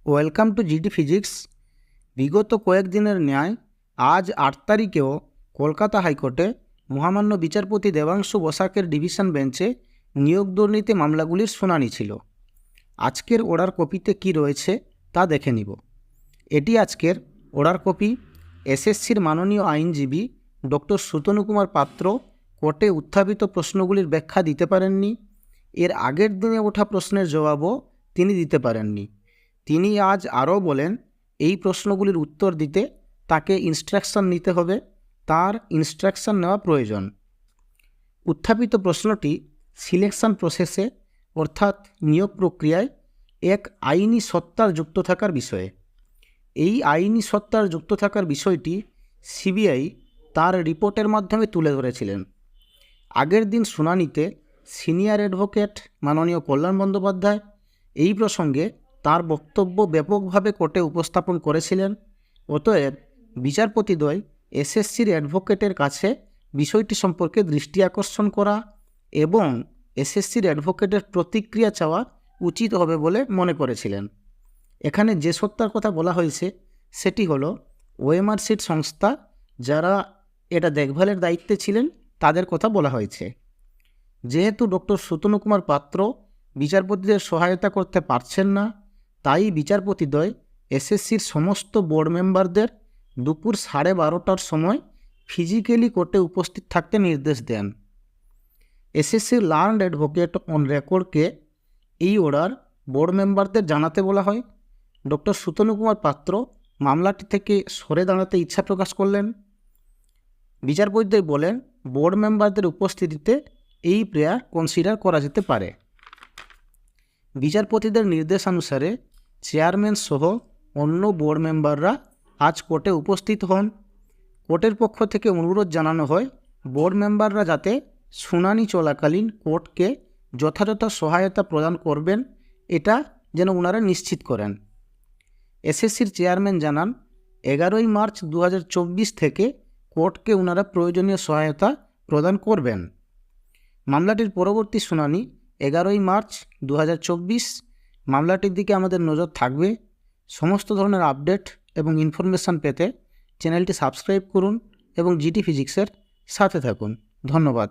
Welcome to GD physics. বিগত কয়েকদিনের ন্যায় আজ 8 তারিখেও কলকাতা হাইকোর্টে মহামান্য বিচারপতি দেবাংশু বসাকের ডিভিশন বেঞ্চে নিয়োগ দুর্নীতি মামলাগুলির শুনানি ছিল। আজকের অর্ডার কপিতে কি রয়েছে তা দেখে নিব। এটি আজকের অর্ডার কপি। এসএসসির মাননীয় আইনজীবী ডক্টর সুতনু কুমার পাত্র কোর্টে উত্থাপিত প্রশ্নগুলির ব্যাখ্যা দিতে পারেননি। এর আগের দিনে ওঠা প্রশ্নের জবাবও তিনি দিতে পারেননি। তিনি আজ আরও বলেন এই প্রশ্নগুলির উত্তর দিতে তাকে ইনস্ট্রাকশন নিতে হবে, তার ইনস্ট্রাকশন নেওয়া প্রয়োজন। উত্থাপিত প্রশ্নটি সিলেকশন প্রসেসে অর্থাৎ নিয়োগ প্রক্রিয়ায় এক আইনি সত্তার যুক্ত থাকার বিষয়ে। এই আইনি সত্তার যুক্ত থাকার বিষয়টি সিবিআই তার রিপোর্টের মাধ্যমে তুলে ধরেছিলেন। আগের দিন শুনানিতে সিনিয়র অ্যাডভোকেট মাননীয় কল্যাণ বন্দ্যোপাধ্যায় এই প্রসঙ্গে তার বক্তব্য ব্যাপকভাবে কোর্টে উপস্থাপন করেছিলেন। অতএব বিচারপতিদ্বয় এসএসসির অ্যাডভোকেটের কাছে বিষয়টি সম্পর্কে দৃষ্টি আকর্ষণ করা এবং এসএসসির অ্যাডভোকেটের প্রতিক্রিয়া চাওয়া উচিত হবে বলে মনে করেছিলেন। এখানে যে সত্তার কথা বলা হয়েছে সেটি হলো ওএমআর সিট সংস্থা, যারা এটা দেখভালের দায়িত্বে ছিলেন তাদের কথা বলা হয়েছে। যেহেতু ডক্টর সুতনু কুমার পাত্র বিচারপতিদের সহায়তা করতে পারছেন না, তাই বিচারপতিদ্বয় এসএসসির সমস্ত বোর্ড মেম্বারদের দুপুর 12:30টার সময় ফিজিক্যালি কোর্টে উপস্থিত থাকতে নির্দেশ দেন। এসএসসির লার্নড অ্যাডভোকেট অন রেকর্ডকে এই অর্ডার বোর্ড মেম্বারদের জানাতে বলা হয়। ডক্টর সুতনু কুমার পাত্র মামলাটি থেকে সরে দাঁড়াতে ইচ্ছা প্রকাশ করলেন। বিচারপতিদ্বয় বলেন বোর্ড মেম্বারদের উপস্থিতিতে এই প্রেয়ার কনসিডার করা যেতে পারে। বিচারপতিদের নির্দেশানুসারে চেয়ারম্যান সহ অন্য বোর্ড মেম্বাররা আজ কোর্টে উপস্থিত হন। কোর্টের পক্ষ থেকে অনুরোধ জানানো হয় বোর্ড মেম্বাররা যাতে শুনানি চলাকালীন কোর্টকে যথাযথ সহায়তা প্রদান করবেন, এটা যেন ওনারা নিশ্চিত করেন। এসএসসির চেয়ারম্যান জানান 11ই মার্চ 2024 থেকে কোর্টকে ওনারা প্রয়োজনীয় সহায়তা প্রদান করবেন। মামলাটির পরবর্তী শুনানি 11ই মার্চ 2024। মামলাটির দিকে আমাদের নজর থাকবে। সমস্ত ধরনের আপডেট এবং ইনফরমেশান পেতে চ্যানেলটি সাবস্ক্রাইব করুন এবং জিডি ফিজিক্সের সাথে থাকুন। ধন্যবাদ।